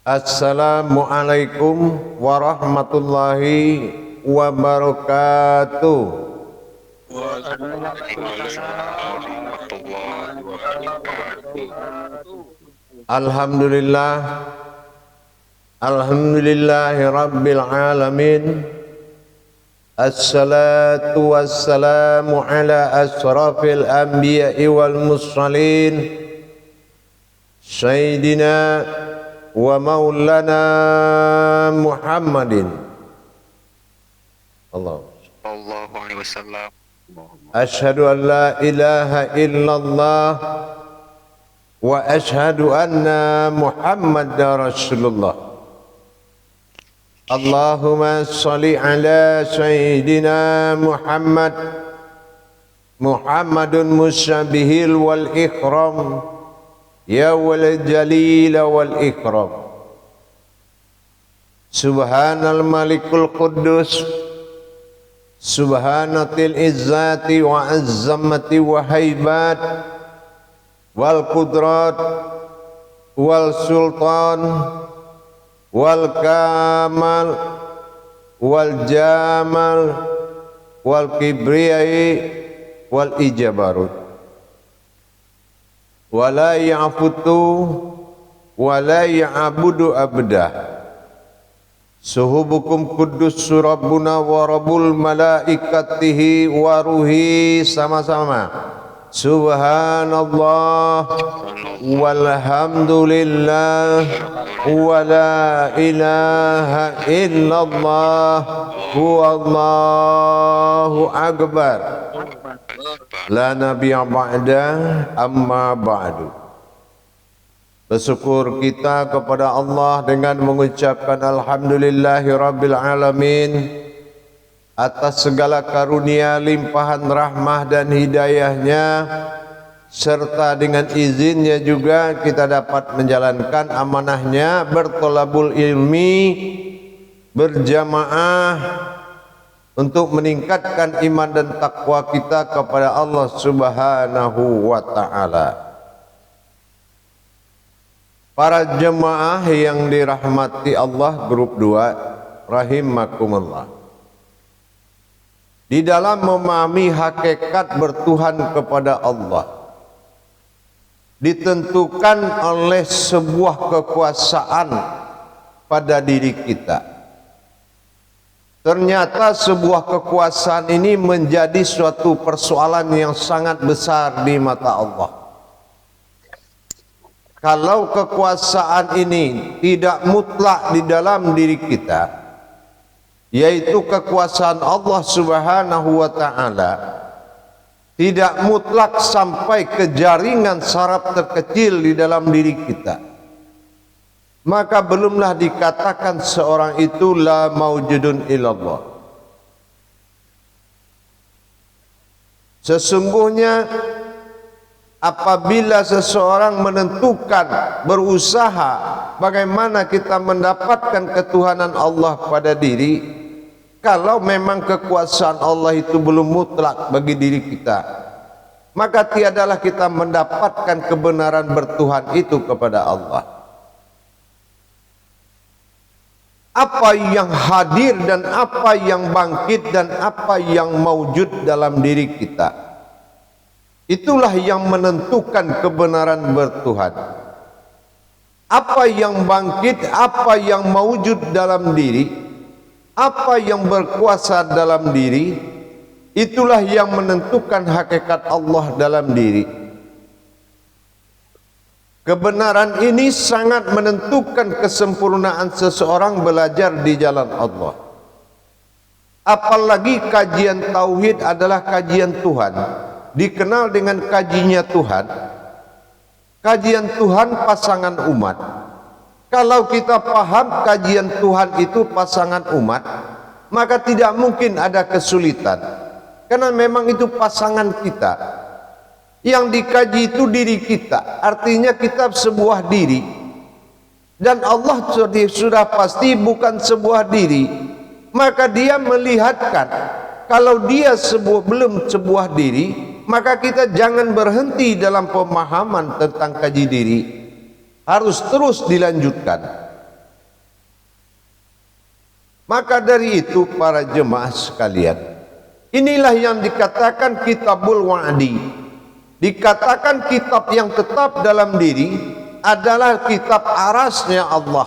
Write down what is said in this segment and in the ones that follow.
Assalamualaikum warahmatullahi wabarakatuh. Waalaikumsalam warahmatullahi wabarakatuh. Alhamdulillah, alhamdulillahi rabbil alamin. Assalatu wassalamu ala asrafil anbiya'i wal mursalin Sayyidina wa maulana Muhammadin Sallallahu alaihi wasallam. Ashhadu an la ilaha illallah wa ashhadu anna Muhammadar Rasulullah. Allahumma salli ala Sayyidina Muhammad Muhammadun musyabihil wal ikram ya wal jalil wal ikram. Subhanal malikul quddus subhanatil izzati wa azzamati wa haibat wal qudrat wal sultan wal kamal wal jamal wal kibriyai wal ijabarut wala ya'futu wala ya'budu abdah. Suhubukum kudus rabbuna wa rabbul malaikatihi wa ruhi. Sama-sama subhanallah walhamdulillah wa la ilaha illallah huwallahu akbar la nabiyya ba'da amma ba'du. Bersyukur kita kepada Allah dengan mengucapkan alhamdulillahi rabbil alamin atas segala karunia, limpahan rahmah dan hidayahnya, serta dengan izinnya juga kita dapat menjalankan amanahnya bertolabul ilmi berjamaah untuk meningkatkan iman dan takwa kita kepada Allah Subhanahu wa ta'ala. Para jemaah yang dirahmati Allah, grup 2, rahimakumullah. Di dalam memahami hakikat bertuhan kepada Allah ditentukan oleh sebuah kekuasaan pada diri kita. Ternyata sebuah kekuasaan ini menjadi suatu persoalan yang sangat besar di mata Allah. Kalau kekuasaan ini tidak mutlak di dalam diri kita, yaitu kekuasaan Allah Subhanahu wa ta'ala, tidak mutlak sampai ke jaringan saraf terkecil di dalam diri kita, maka belumlah dikatakan seorang itu la maujudun illallah. Sesungguhnya apabila seseorang menentukan, berusaha bagaimana kita mendapatkan ketuhanan Allah pada diri, kalau memang kekuasaan Allah itu belum mutlak bagi diri kita, maka tiadalah kita mendapatkan kebenaran bertuhan itu kepada Allah. Apa yang hadir dan apa yang bangkit dan apa yang maujud dalam diri kita, itulah yang menentukan kebenaran bertuhan. Apa yang bangkit, apa yang mawujud dalam diri, apa yang berkuasa dalam diri, itulah yang menentukan hakikat Allah dalam diri. Kebenaran ini sangat menentukan kesempurnaan seseorang belajar di jalan Allah. Apalagi kajian tauhid adalah kajian Tuhan, dikenal dengan kajinya Tuhan, kajian Tuhan pasangan umat. Kalau kita paham kajian Tuhan itu pasangan umat, maka tidak mungkin ada kesulitan, karena memang itu pasangan kita. Yang dikaji itu diri kita, artinya kita sebuah diri, dan Allah sudah pasti bukan sebuah diri, maka dia melihatkan kalau dia belum sebuah diri, maka kita jangan berhenti dalam pemahaman tentang kaji diri, harus terus dilanjutkan. Maka dari itu para jemaah sekalian, inilah yang dikatakan kitabul wa'di. Dikatakan kitab yang tetap dalam diri adalah kitab arasnya Allah.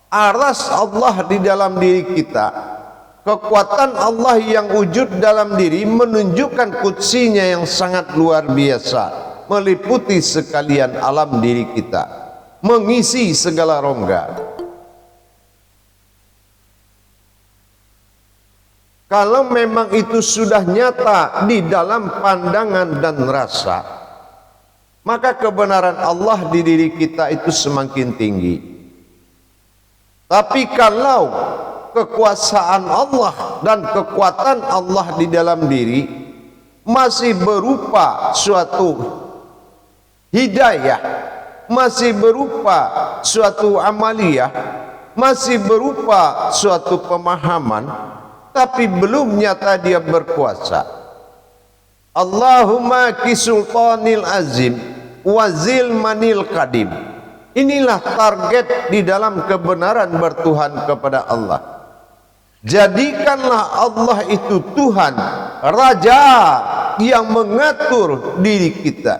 Aras Allah di dalam diri kita. Kekuatan Allah yang wujud dalam diri menunjukkan kutsinya yang sangat luar biasa, meliputi sekalian alam diri kita, mengisi segala rongga. Kalau memang itu sudah nyata di dalam pandangan dan rasa, maka kebenaran Allah di diri kita itu semakin tinggi. Tapi kalau kekuasaan Allah dan kekuatan Allah di dalam diri masih berupa suatu hidayah, masih berupa suatu amaliyah, masih berupa suatu pemahaman, tapi belum nyata dia berkuasa. Allahumma kisultanil azim wazil manil qadim. Inilah target di dalam kebenaran bertuhan kepada Allah. Jadikanlah Allah itu Tuhan, Raja yang mengatur diri kita.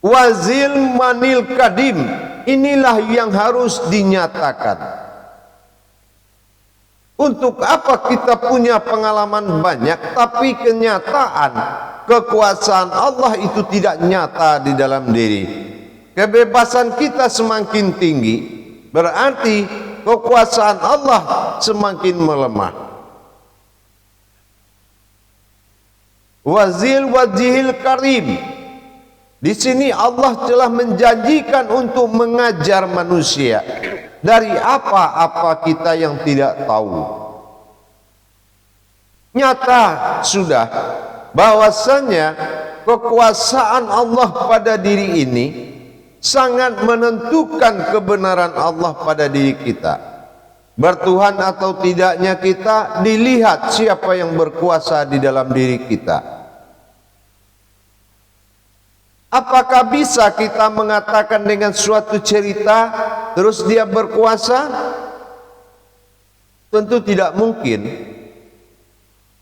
Wazil manil qadim, inilah yang harus dinyatakan. Untuk apa kita punya pengalaman banyak, tapi kenyataan kekuasaan Allah itu tidak nyata di dalam diri. Kebebasan kita semakin tinggi, berarti kekuasaan Allah semakin melemah. Wazil wajhil karim. Di sini Allah telah menjanjikan untuk mengajar manusia dari apa-apa kita yang tidak tahu. Nyata sudah bahwasanya kekuasaan Allah pada diri ini sangat menentukan kebenaran Allah pada diri kita. Bertuhan atau tidaknya kita dilihat siapa yang berkuasa di dalam diri kita. Apakah bisa kita mengatakan dengan suatu cerita terus dia berkuasa? Tentu tidak mungkin.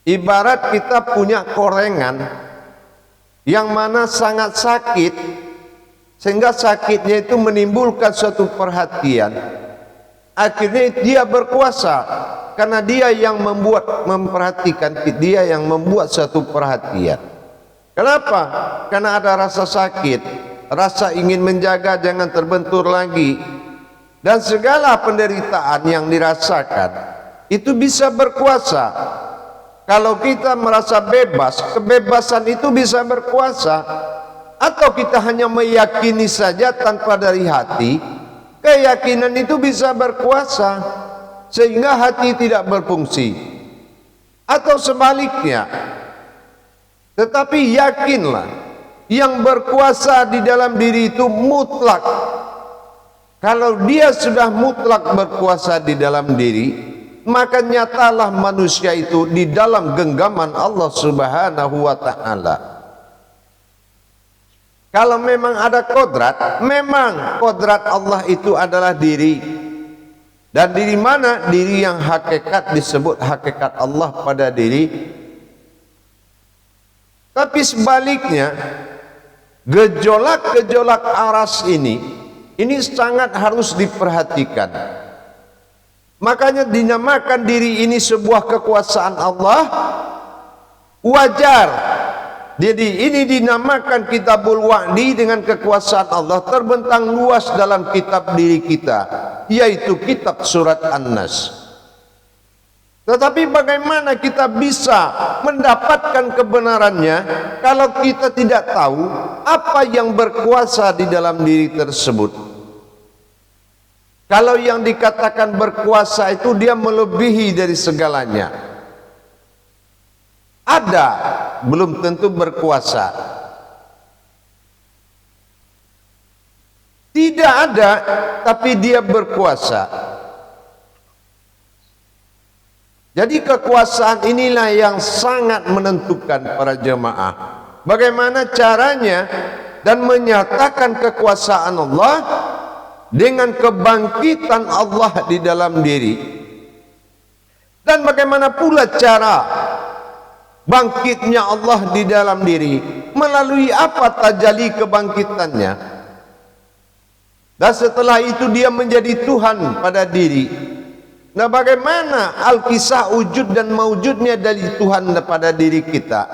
Ibarat kita punya korengan yang mana sangat sakit, sehingga sakitnya itu menimbulkan suatu perhatian. Akhirnya dia berkuasa karena dia yang memperhatikan, dia yang membuat suatu perhatian. Kenapa? Karena ada rasa sakit, rasa ingin menjaga jangan terbentur lagi, dan segala penderitaan yang dirasakan itu bisa berkuasa. Kalau kita merasa bebas, kebebasan itu bisa berkuasa. Atau kita hanya meyakini saja tanpa dari hati, keyakinan itu bisa berkuasa sehingga hati tidak berfungsi. Atau sebaliknya, tetapi yakinlah yang berkuasa di dalam diri itu mutlak. Kalau dia sudah mutlak berkuasa di dalam diri, maka nyatalah manusia itu di dalam genggaman Allah Subhanahu wa ta'ala. Kalau memang ada kodrat, memang kodrat Allah itu adalah diri. Dan diri mana? Diri yang hakikat disebut hakikat Allah pada diri. Tapi sebaliknya, gejolak-gejolak aras ini sangat harus diperhatikan. Makanya dinamakan diri ini sebuah kekuasaan Allah. Wajar. Jadi ini dinamakan kitabul wa'di dengan kekuasaan Allah terbentang luas dalam kitab diri kita, yaitu kitab surat An-Nas. Tetapi bagaimana kita bisa mendapatkan kebenarannya kalau kita tidak tahu apa yang berkuasa di dalam diri tersebut? Kalau yang dikatakan berkuasa itu dia melebihi dari segalanya. Ada, belum tentu berkuasa. Tidak ada, tapi dia berkuasa. Jadi kekuasaan inilah yang sangat menentukan para jemaah. Bagaimana caranya dan menyatakan kekuasaan Allah dengan kebangkitan Allah di dalam diri, dan bagaimana pula cara bangkitnya Allah di dalam diri, melalui apa tajalli kebangkitannya, dan setelah itu dia menjadi Tuhan pada diri. Nah, bagaimana al-kisah wujud dan maujudnya dari Tuhan pada diri kita,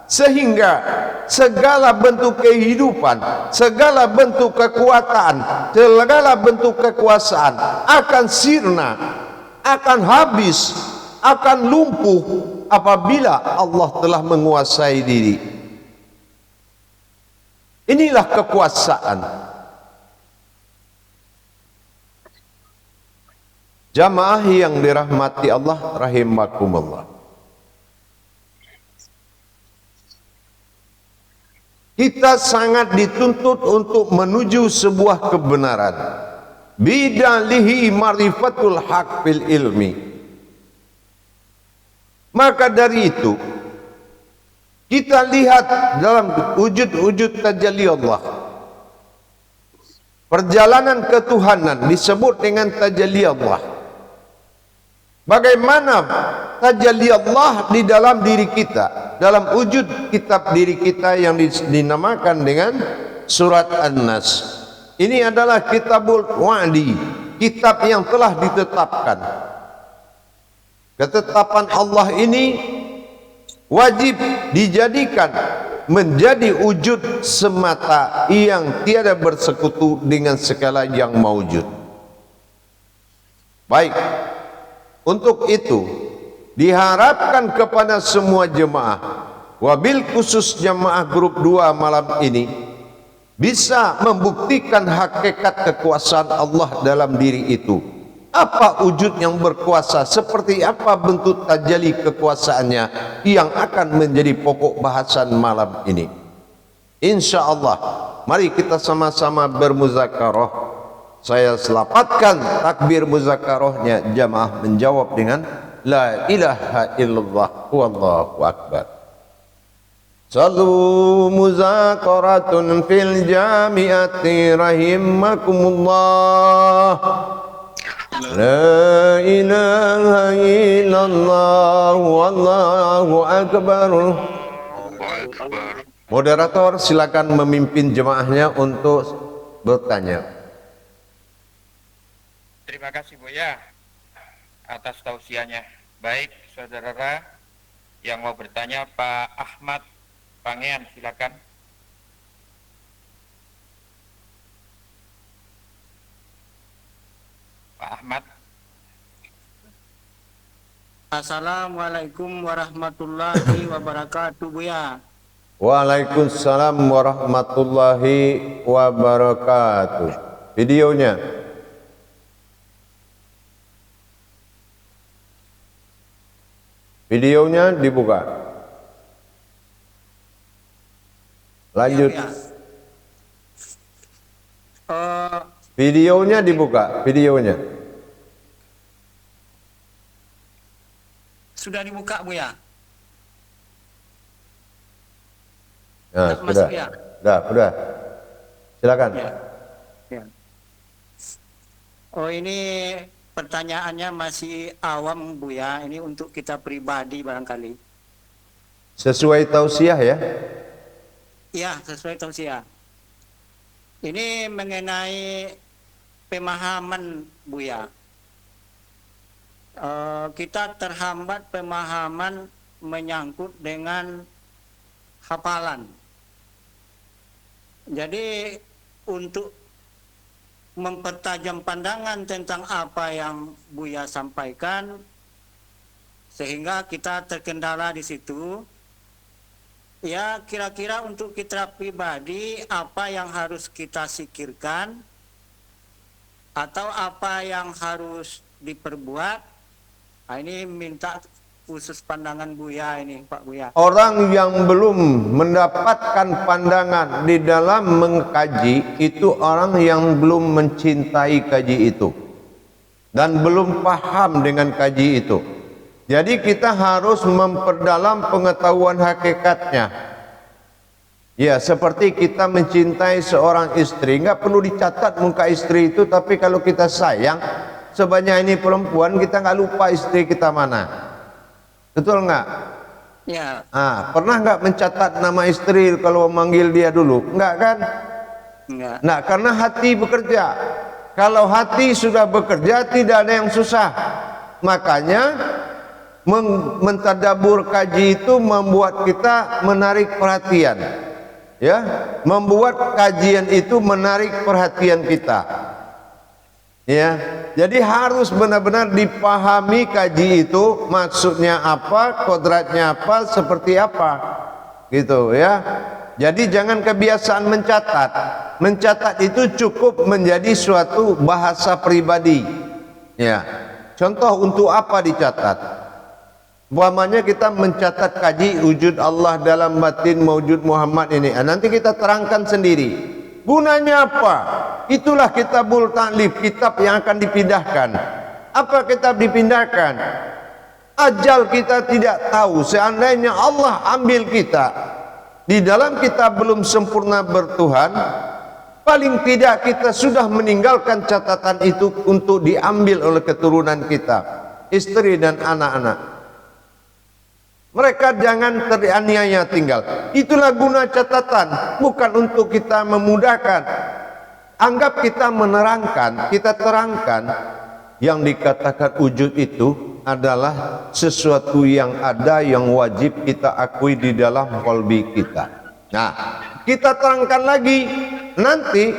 sehingga segala bentuk kehidupan, segala bentuk kekuatan, segala bentuk kekuasaan akan sirna, akan habis, akan lumpuh apabila Allah telah menguasai diri. Inilah kekuasaan. Jamaah yang dirahmati Allah rahimakumullah. Kita sangat dituntut untuk menuju sebuah kebenaran. Bidalihi marifatul haq fil ilmi. Maka dari itu, kita lihat dalam wujud-wujud tajalli Allah. Perjalanan ketuhanan disebut dengan tajalli Allah. Bagaimana tajalli Allah di dalam diri kita, dalam wujud kitab diri kita yang dinamakan dengan surat An-Nas. Ini adalah kitabul wa'di, kitab yang telah ditetapkan. Ketetapan Allah ini wajib dijadikan menjadi wujud semata yang tiada bersekutu dengan segala yang maujud. Baik, untuk itu diharapkan kepada semua jemaah, wabil khusus jemaah grup 2 malam ini, bisa membuktikan hakikat kekuasaan Allah dalam diri itu. Apa wujud yang berkuasa, seperti apa bentuk tajalli kekuasaannya yang akan menjadi pokok bahasan malam ini. Insya Allah, mari kita sama-sama bermuzakarah. Saya selapatkan takbir muzakarahnya, jamaah menjawab dengan la ilaha illallah wallahu akbar. Sallu muzakaratun fil jami'ati rahimakumullah. La ilaha illallah wallahu akbar. Moderator silakan memimpin jemaahnya untuk bertanya. Terima kasih Buya atas tausiahnya. Baik, saudara yang mau bertanya, Pak Ahmad Pangean, silakan. Pak Ahmad. Assalamualaikum warahmatullahi wabarakatuh, Buya. Waalaikumsalam warahmatullahi wabarakatuh. Videonya. Videonya dibuka. Lanjut. Ya, Videonya dibuka. Videonya. sudah dibuka, Buya. Nah, Masuk, sudah. ya? Sudah. Silakan. Ya. Ya. Oh, ini pertanyaannya masih awam, Buya. Ini untuk kita pribadi barangkali. Sesuai tausiah ya. Ya, sesuai tausiah. Ini mengenai pemahaman, Buya. Kita terhambat pemahaman menyangkut dengan hafalan. Jadi untuk mempertajam pandangan tentang apa yang Buya sampaikan, sehingga kita terkendala di situ. Ya, kira-kira untuk kita pribadi apa yang harus kita sikirkan atau apa yang harus diperbuat. Nah, ini minta khusus pandangan Buya ini, Pak Buya. Orang yang belum mendapatkan pandangan di dalam mengkaji itu orang yang belum mencintai kaji itu dan belum paham dengan kaji itu. Jadi kita harus memperdalam pengetahuan hakikatnya. Ya, seperti kita mencintai seorang istri, nggak perlu dicatat muka istri itu, tapi kalau kita sayang, sebanyak ini perempuan, kita nggak lupa istri kita mana. Betul nggak? Ya, Pernah nggak mencatat nama istri kalau memanggil dia dulu? Nggak kan? enggak. Nah, karena hati bekerja. Kalau hati sudah bekerja, tidak ada yang susah. Makanya mentadabur kaji itu membuat kita menarik perhatian. Ya, membuat kajian itu menarik perhatian kita. Ya, jadi harus benar-benar dipahami kaji itu maksudnya apa, kodratnya apa, seperti apa, gitu ya. Jadi jangan kebiasaan mencatat. Mencatat itu cukup menjadi suatu bahasa pribadi. Ya, contoh untuk apa dicatat? Umpamanya kita mencatat kaji wujud Allah dalam batin mawjud Muhammad ini. Nanti kita terangkan sendiri. Gunanya apa? Itulah kitabul ta'lif, kitab yang akan dipindahkan. Apa kitab dipindahkan? Ajal kita tidak tahu. Seandainya Allah ambil kita, di dalam kita belum sempurna bertuhan, paling tidak kita sudah meninggalkan catatan itu untuk diambil oleh keturunan kita, istri dan anak-anak. Mereka jangan teraniaya tinggal. Itulah guna catatan, bukan untuk kita memudahkan. Anggap kita menerangkan, kita terangkan yang dikatakan wujud itu adalah sesuatu yang ada, yang wajib kita akui di dalam qalbi kita. Nah, kita terangkan lagi nanti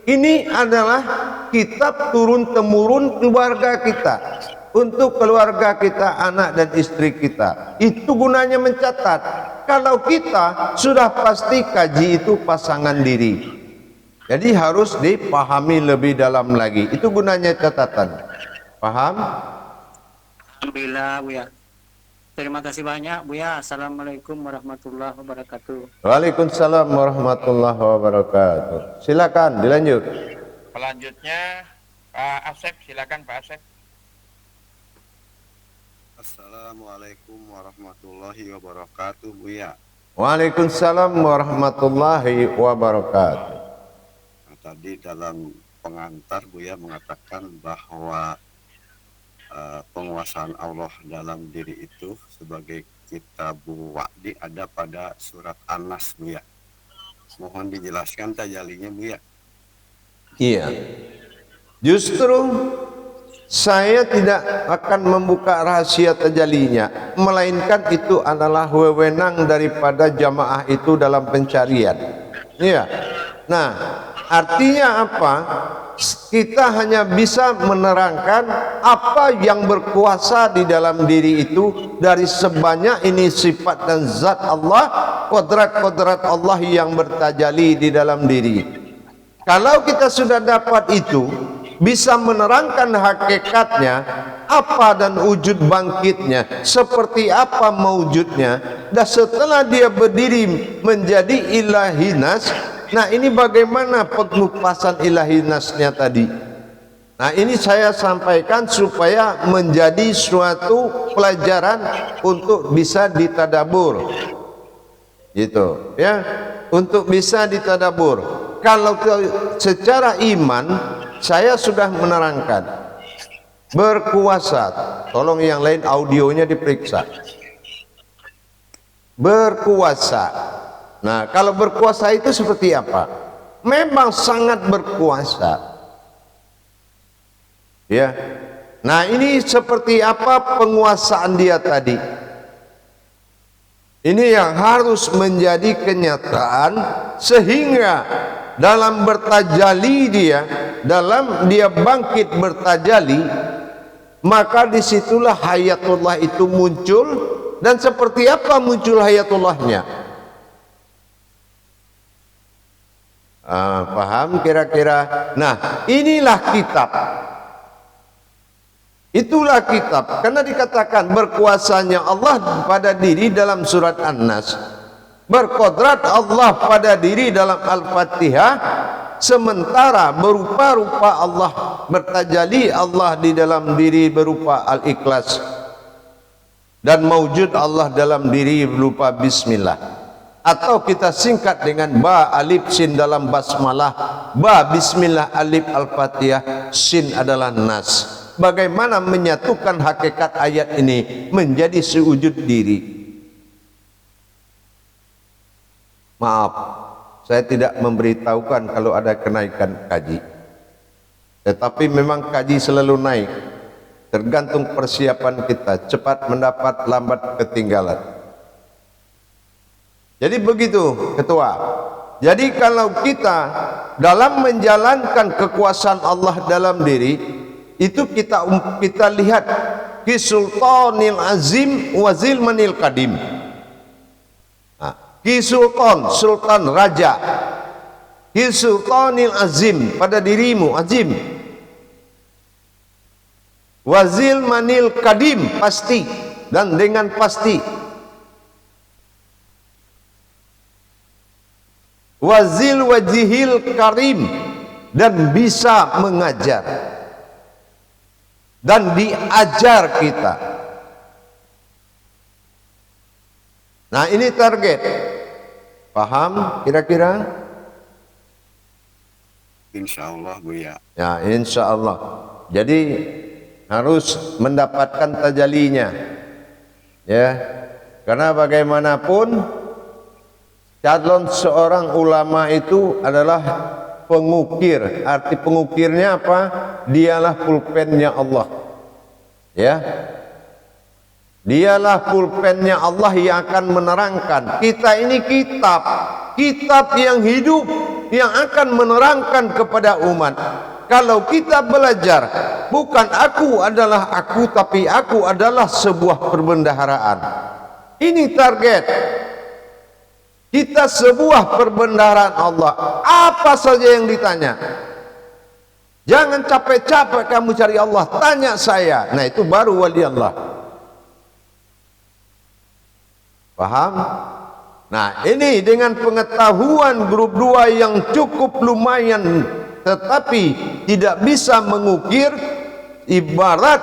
ini adalah kitab turun temurun keluarga kita. Untuk keluarga kita, anak dan istri kita. Itu gunanya mencatat. Kalau kita sudah pasti kaji itu pasangan diri. Jadi harus dipahami lebih dalam lagi. Itu gunanya catatan. Paham? Alhamdulillah, Buya. Terima kasih banyak, Buya. Assalamualaikum warahmatullahi wabarakatuh. Waalaikumsalam warahmatullahi wabarakatuh. Silakan dilanjut. Selanjutnya Pak Asep, silakan Pak Asep. Assalamualaikum warahmatullahi wabarakatuh, Buya. Waalaikumsalam warahmatullahi wabarakatuh. Nah, tadi dalam pengantar Buya mengatakan bahwa penguasaan Allah dalam diri itu sebagai kitabul wa'di ada pada surat An-Nas, Buya. Mohon dijelaskan tajalinya, Buya. Iya. Justru saya tidak akan membuka rahasia tajalinya, melainkan itu adalah wewenang daripada jamaah itu dalam pencarian. Iya. Nah, artinya apa? Kita hanya bisa menerangkan apa yang berkuasa di dalam diri itu dari sebanyak ini sifat dan zat Allah, kodrat-kodrat Allah yang bertajali di dalam diri. Kalau kita sudah dapat itu, bisa menerangkan hakikatnya, apa dan wujud bangkitnya, seperti apa mewujudnya, dan setelah dia berdiri menjadi ilahinas. Nah, ini bagaimana pengupasan ilahinasnya tadi. Nah, ini saya sampaikan supaya menjadi suatu pelajaran untuk bisa ditadabur, gitu ya, untuk bisa ditadabur. Kalau secara iman saya sudah menerangkan berkuasa. Tolong yang lain audionya diperiksa. Berkuasa. Nah, kalau berkuasa itu seperti apa? Memang sangat berkuasa. Ya. Nah, ini seperti apa penguasaan dia tadi? Ini yang harus menjadi kenyataan sehingga dalam bertajali dia, dalam dia bangkit bertajali, maka disitulah hayatullah itu muncul. Dan seperti apa muncul hayatullahnya? Paham kira-kira? Nah, inilah kitab. Itulah kitab. Karena dikatakan berkuasanya Allah pada diri dalam surat An-Nas, berkodrat Allah pada diri dalam Al-Fatihah, sementara berupa-rupa Allah, bertajali Allah di dalam diri berupa Al-Ikhlas, dan mewujud Allah dalam diri berupa Bismillah. atau kita singkat dengan ba alif sin dalam basmalah, ba bismillah alif al-fatihah, sin adalah nas. Bagaimana menyatukan hakikat ayat ini menjadi sewujud diri? Maaf, saya tidak memberitahukan kalau ada kenaikan kaji. Tetapi memang kaji selalu naik, tergantung persiapan kita, cepat mendapat, lambat ketinggalan. Jadi begitu Ketua. Jadi kalau kita dalam menjalankan kekuasaan Allah dalam diri, itu kita lihat ki sultanil azim wa zilmanil qadim. Ki sultan, sultan raja. Ki sultanil azim, pada dirimu azim. Wa zilmanil qadim, pasti dan dengan pasti. Wazil wajihil karim, dan bisa mengajar dan diajar kita. Nah, ini target. Paham kira-kira? Insya Allah Buya. Ya, insya Allah. Jadi harus mendapatkan tajalinya, ya. Karena bagaimanapun calon seorang ulama itu adalah pengukir. Arti pengukirnya apa? Dialah pulpennya Allah. Ya. Dialah pulpennya Allah yang akan menerangkan. Kita ini kitab, kitab yang hidup yang akan menerangkan kepada umat. Kalau kita belajar, bukan aku adalah aku, tapi aku adalah sebuah perbendaharaan. Ini target. Kita sebuah perbendaharaan Allah. Apa saja yang ditanya, jangan capek-capek kamu cari Allah, tanya saya. Nah, itu baru wali Allah. Paham? Nah, ini dengan pengetahuan grup 2 yang cukup lumayan, tetapi tidak bisa mengukir, ibarat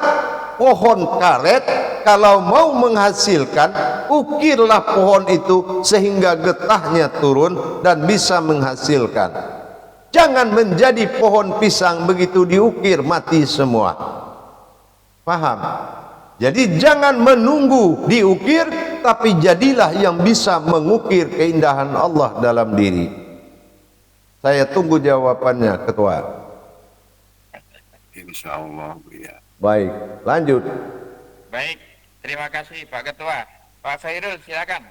pohon karet. Kalau mau menghasilkan, ukirlah pohon itu sehingga getahnya turun dan bisa menghasilkan. Jangan menjadi pohon pisang, begitu diukir mati semua. Paham? Jadi jangan menunggu diukir, tapi jadilah yang bisa mengukir keindahan Allah dalam diri. Saya tunggu jawabannya, Ketua. Insya Allah Buya. Baik, lanjut. Baik, terima kasih Pak Ketua. Pak Khairul, silakan.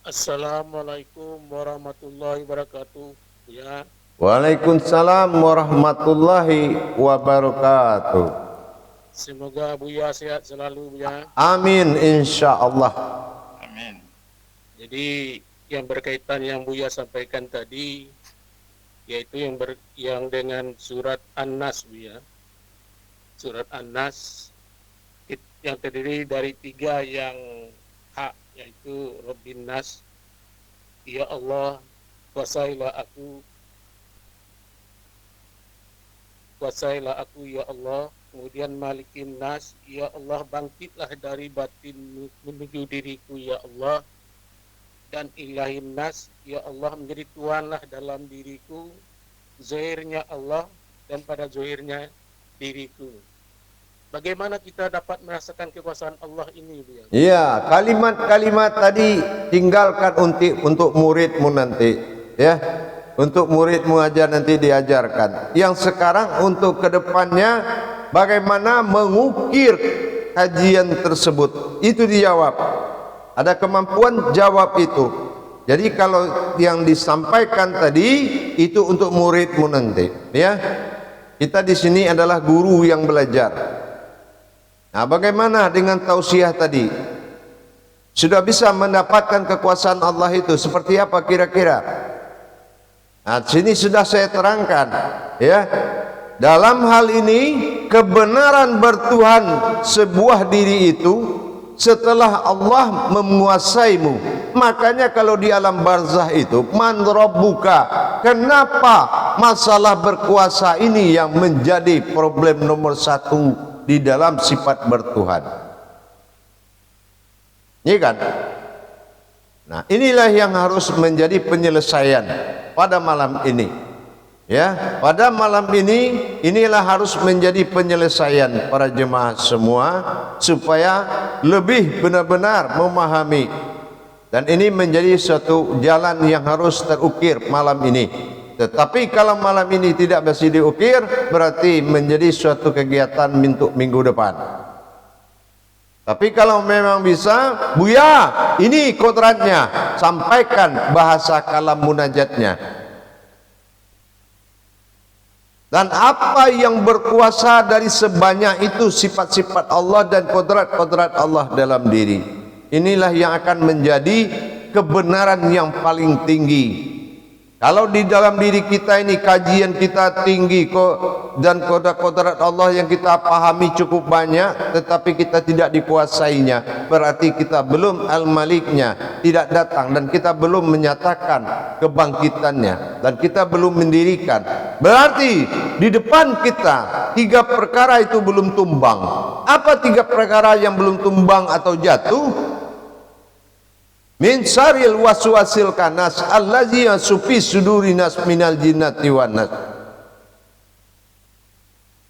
Assalamualaikum warahmatullahi wabarakatuh. Ya, Waalaikumsalam warahmatullahi wabarakatuh. semoga Buya sehat selalu ya. Amin, insya Allah. Amin. Jadi yang berkaitan yang Buya sampaikan tadi, yaitu yang dengan surat An-Nas Buya. Surat An-Nas yang terdiri dari 3 yang hak, yaitu Rabbin Nas, ya Allah, kuasailah aku ya Allah. Kemudian Malikin Nas, ya Allah, bangkitlah dari batin menuju diriku ya Allah. Dan Ilahin Nas, ya Allah, menjadi tuanlah dalam diriku, zahirnya Allah dan pada zahirnya diriku. Bagaimana kita dapat merasakan kekuasaan Allah ini, Bu? Iya, kalimat-kalimat tadi tinggalkan untuk muridmu nanti, ya. Untuk muridmu aja nanti diajarkan. Yang sekarang untuk kedepannya bagaimana mengukir kajian tersebut, itu dijawab. Ada kemampuan jawab itu. Jadi kalau yang disampaikan tadi itu untuk muridmu nanti, ya. Kita di sini adalah guru yang belajar. Nah, bagaimana dengan tausiah tadi? Sudah bisa mendapatkan kekuasaan Allah itu seperti apa kira-kira? Nah, sini sudah saya terangkan, ya. Dalam hal ini kebenaran bertuhan sebuah diri itu setelah Allah menguasaimu. Makanya kalau di alam barzah itu, man rabbuka, kenapa masalah berkuasa ini yang menjadi problem nomor 1 di dalam sifat bertuhan? Iya kan? Nah, inilah yang harus menjadi penyelesaian pada malam ini. Ya, pada malam ini inilah harus menjadi penyelesaian para jemaah semua supaya lebih benar-benar memahami, dan ini menjadi suatu jalan yang harus terukir malam ini. Tetapi kalau malam ini tidak bisa diukir, berarti menjadi suatu kegiatan untuk minggu depan. Tapi kalau memang bisa, Buya, ini kodratnya, sampaikan bahasa kalam munajatnya. Dan apa yang berkuasa dari sebanyak itu sifat-sifat Allah dan kodrat-kodrat Allah dalam diri. Inilah yang akan menjadi kebenaran yang paling tinggi. Kalau di dalam diri kita ini kajian kita tinggi dan kodrat-kodrat Allah yang kita pahami cukup banyak, tetapi kita tidak dikuasainya, berarti kita belum al-maliknya, tidak datang, dan kita belum menyatakan kebangkitannya, dan kita belum mendirikan. Berarti di depan kita 3 perkara itu belum tumbang. Apa 3 perkara yang belum tumbang atau jatuh? Min syarril waswasil kanas allazi yasufi sudurinas minal jinnati wan nas.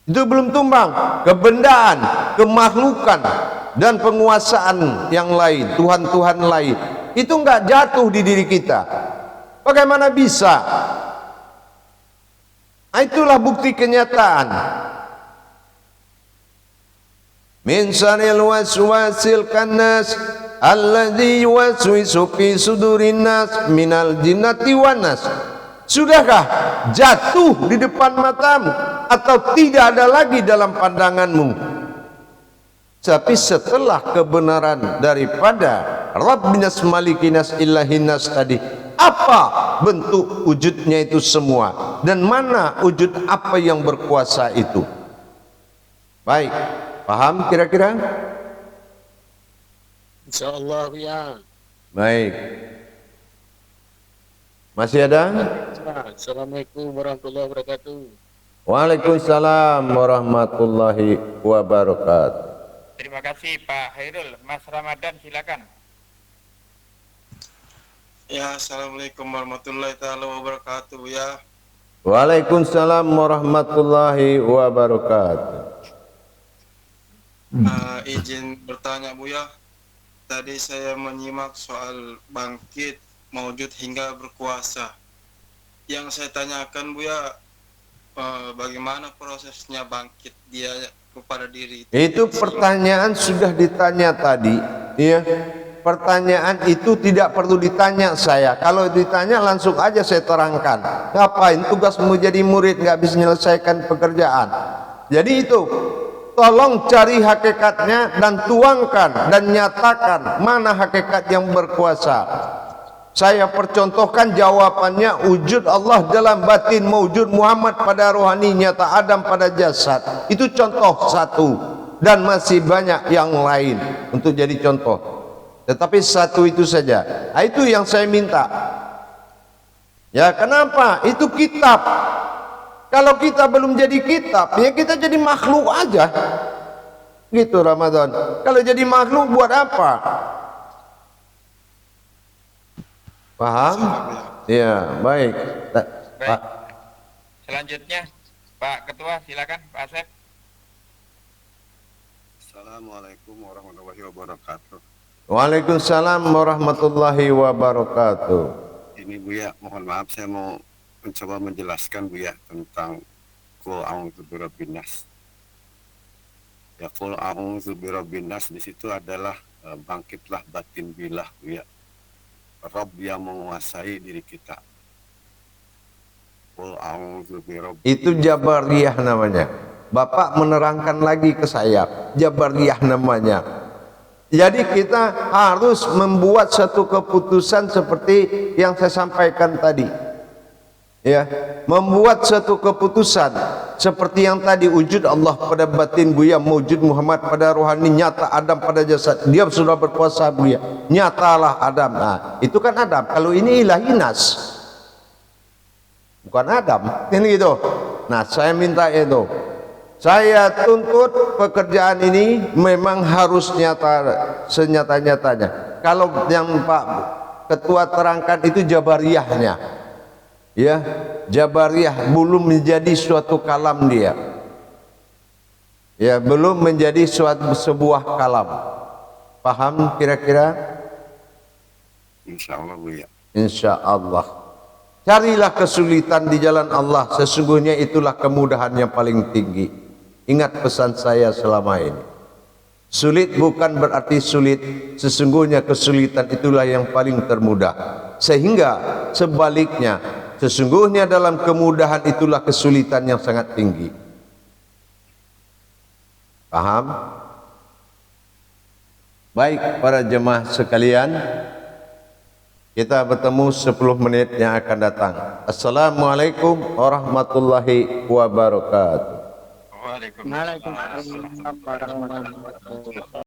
Itu belum tumbang. Kebendaan, kemakhlukan, dan penguasaan yang lain, Tuhan-Tuhan lain, itu enggak jatuh di diri kita. Bagaimana bisa? Itulah bukti kenyataan. Min syarril waswasil kanas alladzi yuwaswisu fi sudurin nas minal jinnati wan nas. Sudahkah jatuh di depan matamu atau tidak ada lagi dalam pandanganmu? Tapi setelah kebenaran daripada Rabbinas Malikinas Ilahinas tadi, apa bentuk wujudnya itu semua, dan mana wujud apa yang berkuasa itu? Baik, paham kira-kira? Insyaallah ya. Baik. Masih ada? Assalamualaikum warahmatullahi wabarakatuh. Waalaikumsalam warahmatullahi wabarakatuh. Terima kasih Pak Hairul. Mas Ramadan silakan. Ya, assalamualaikum warahmatullahi taala wabarakatuh ya. Waalaikumsalam warahmatullahi wabarakatuh. Izin bertanya Buya. Tadi saya menyimak soal bangkit, maujud hingga berkuasa. Yang saya tanyakan Buya, bagaimana prosesnya bangkit dia kepada diri itu pertanyaan sudah ditanya tadi, ya. Pertanyaan itu tidak perlu ditanya saya. Kalau ditanya langsung aja saya terangkan. Ngapain tugasmu jadi murid nggak bisa menyelesaikan pekerjaan? Jadi itu, tolong cari hakikatnya dan tuangkan dan nyatakan mana hakikat yang berkuasa. Saya percontohkan jawabannya, wujud Allah dalam batin, mewujud Muhammad pada rohani, nyata Adam pada jasad. Itu contoh satu, dan masih banyak yang lain untuk jadi contoh. Tetapi satu itu saja. Nah, itu yang saya minta. Ya, kenapa? Itu kitab. Kalau kita belum jadi kitab, ya kita jadi makhluk aja. Gitu Ramadan. Kalau jadi makhluk buat apa? Paham? Ya, baik. Baik. Selanjutnya Pak Ketua silakan Pak Asep. Assalamualaikum warahmatullahi wabarakatuh. Waalaikumsalam warahmatullahi wabarakatuh. Ini Buya, mohon maaf saya mau mencoba menjelaskan Buya tentang Qul a'udzu birabbin nas. Ya, Qul a'udzu birabbin nas di situ adalah bangkitlah batin bilah Buya. Rabb yang menguasai diri kita. Qul a'udzu birabbin. Itu Jabariyah namanya. Bapak menerangkan lagi ke saya, Jabariyah namanya. Jadi kita harus membuat satu keputusan seperti yang saya sampaikan tadi. Ya, membuat satu keputusan seperti yang tadi, wujud Allah pada batin Buya, wujud Muhammad pada rohani, nyata Adam pada jasad. Dia sudah berkuasa Buya, nyatalah Adam. Nah, itu kan Adam. Kalau ini ilahi nas, bukan Adam, ini gitu. Nah, saya minta itu Saya tuntut pekerjaan ini memang harus nyata, senyata-nyatanya. Kalau yang Pak Ketua terangkan itu jabariyahnya, ya, jabariyah belum menjadi suatu kalam dia, ya, belum menjadi sebuah kalam. Paham kira-kira? Insya Allah Buya. Insya Allah. Carilah kesulitan di jalan Allah, sesungguhnya itulah kemudahan yang paling tinggi. Ingat pesan saya selama ini. Sulit bukan berarti sulit, sesungguhnya kesulitan itulah yang paling termudah. Sehingga sebaliknya, sesungguhnya dalam kemudahan itulah kesulitan yang sangat tinggi. Paham? Baik para jemaah sekalian, kita bertemu 10 menit yang akan datang. Assalamualaikum warahmatullahi wabarakatuh. Waalaikumsalam. Waalaikumsalam warahmatullahi wabarakatuh.